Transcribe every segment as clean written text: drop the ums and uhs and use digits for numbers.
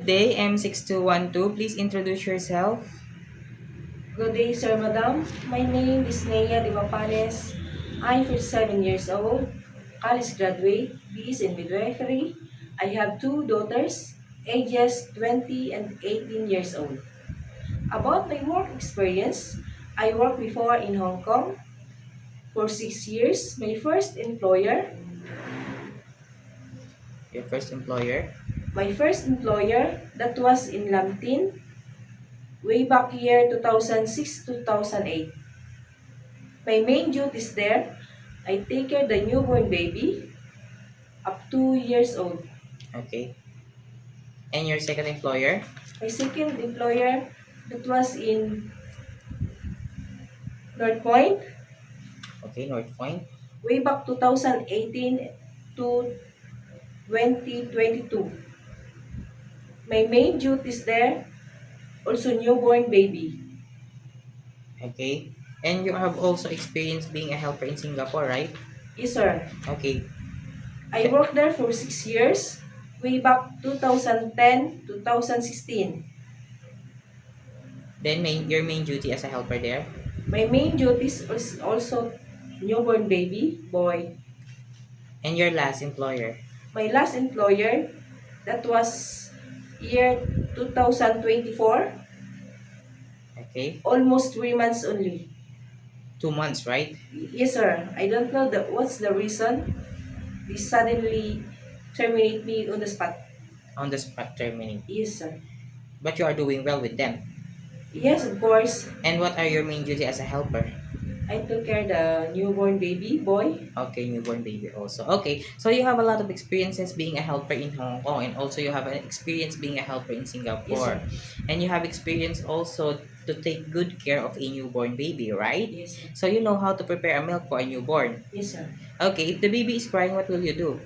Day M6212, please introduce yourself. Good day, Sir Madam. My name is Nea de Mapanes. I'm 47 years old, college graduate, BS in midwifery. I have two daughters, ages 20 and 18 years old. About my work experience, I worked before in Hong Kong for 6 years. Your first employer. My first employer, that was in Lamtin, way back year 2006-2008. My main duties there, I take care the newborn baby up 2 years old. Okay. And your second employer. My second employer, that was in North Point, Okay, North Point. way back 2018 to 2022. My main duties there, also newborn baby. Okay. And you have also experience being a helper in Singapore, right? Yes, sir. Okay. I worked there for 6 years, way back 2010-2016. Then your main duty as a helper there. My main duties is also newborn baby, boy. And your last employer. My last employer, that was year 2024, Okay. almost 3 months only. 2 months, right? Yes, sir. I don't know what's the reason. They suddenly terminate me on the spot. On the spot terminate. Yes, sir. But you are doing well with them. Yes, of course. And what are your main duty as a helper? I took care the newborn baby boy. Okay, newborn baby also. Okay, so you have a lot of experiences being a helper in Hong Kong, and also you have an experience being a helper in Yes, Singapore. sir. And you have experience also to take good care of a newborn baby, right? Yes, sir. So you know how to prepare a milk for a newborn. Yes, sir. Okay, if the baby is crying, what will you do?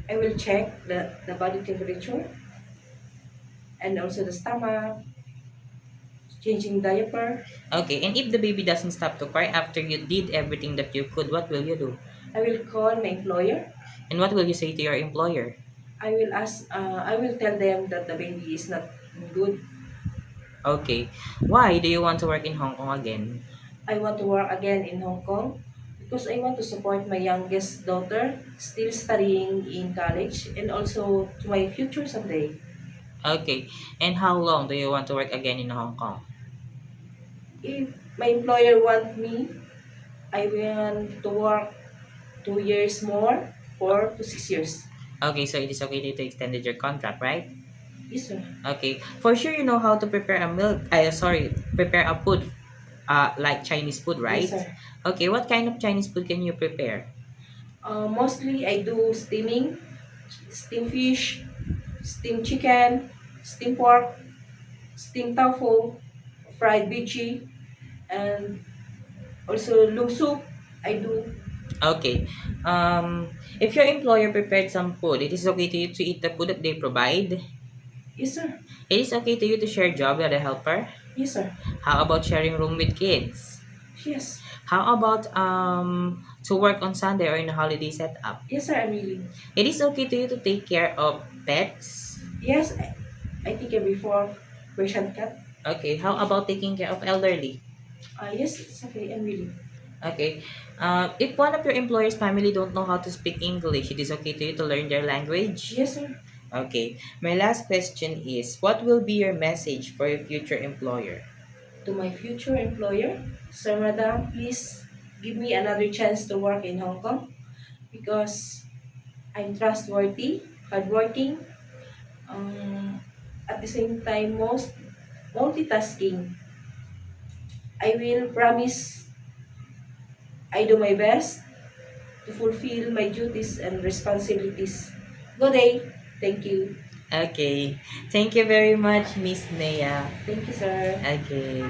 I will check the body temperature and also the stomach, changing diaper. Okay, and if the baby doesn't stop to cry after you did everything that you could, what will you do? I will call my employer. And what will you say to your employer? I will tell them that the baby is not good. Okay, why do you want to work in Hong Kong again? I want to work again in Hong Kong because I want to support my youngest daughter still studying in college and also to my future someday. Okay, and how long do you want to work again in Hong Kong? If my employer want me, I want to work 2 years more, 4 to 6 years. Okay, so it is okay to extended your contract, right? Yes, sir. Okay, for sure you know how to prepare a milk. Prepare a food, like Chinese food, Yes, right? sir. Okay, what kind of Chinese food can you prepare? Mostly I do steaming, steam fish, steam chicken, steam pork, steam tofu, fried veggie, and also lung soup. I do. Okay, if your employer prepared some food, it is okay to you to eat the food that they provide. Yes, sir. It is okay to you to share job with a helper. Yes, sir. How about sharing room with kids? Yes. How about to work on Sunday or in a holiday setup? Yes, sir, I'm willing. It is okay to you to take care of pets. Yes, I think before Persian cat. Okay, how about taking care of elderly? Yes, it's okay, I'm willing. Okay, if one of your employer's family don't know how to speak English, it is okay to you to learn their language. Yes, sir. Okay, my last question is, what will be your message for your future employer? To my future employer, Sir Madam, please give me another chance to work in Hong Kong because I'm trustworthy, hardworking, at the same time most multitasking. I will promise I do my best to fulfill my duties and responsibilities. Good day. Thank you. Okay, thank you very much, Miss Nea. Thank you, sir. Okay.